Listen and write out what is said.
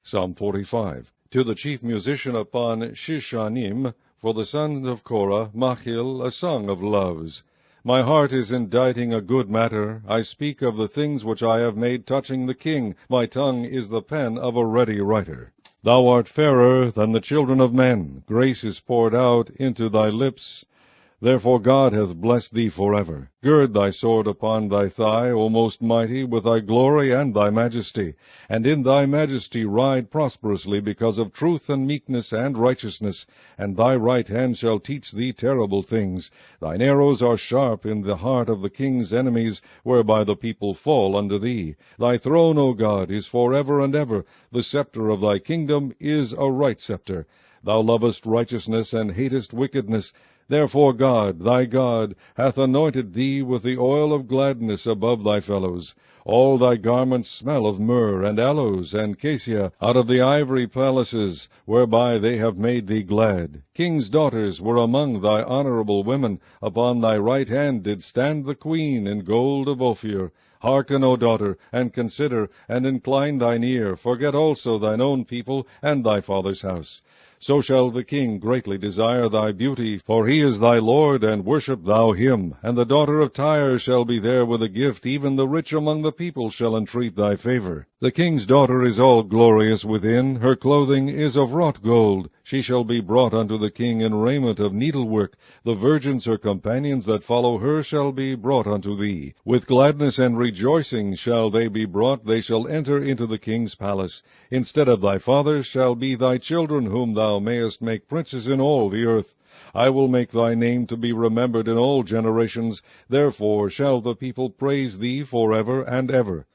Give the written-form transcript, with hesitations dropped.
Psalm 45. To the chief musician upon Shishanim, for the sons of Korah, Machil, a song of loves. My heart is inditing a good matter. I speak of the things which I have made touching the king. My tongue is the pen of a ready writer. Thou art fairer than the children of men. Grace is poured out into thy lips. Therefore God hath blessed thee forever. Gird thy sword upon thy thigh, O most mighty, with thy glory and thy majesty. And in thy majesty ride prosperously, because of truth and meekness and righteousness. And thy right hand shall teach thee terrible things. Thine arrows are sharp in the heart of the king's enemies, whereby the people fall under thee. Thy throne, O God, is forever and ever. The scepter of thy kingdom is a right scepter. Thou lovest righteousness and hatest wickedness. Therefore God, thy God, hath anointed thee with the oil of gladness above thy fellows. All thy garments smell of myrrh and aloes and cassia, out of the ivory palaces, whereby they have made thee glad. Kings' daughters were among thy honorable women. Upon thy right hand did stand the queen in gold of Ophir. Hearken, O daughter, and consider, and incline thine ear. Forget also thine own people and thy father's house. So shall the king greatly desire thy beauty, for he is thy Lord, and worship thou him. And the daughter of Tyre shall be there with a gift, even the rich among the people shall entreat thy favor. The king's daughter is all glorious within, her clothing is of wrought gold. She shall be brought unto the king in raiment of needlework. The virgins her companions that follow her shall be brought unto thee. With gladness and rejoicing shall they be brought, they shall enter into the king's palace. Instead of thy fathers shall be thy children, whom thou mayest make princes in all the earth. I will make thy name to be remembered in all generations. Therefore shall the people praise thee forever and ever.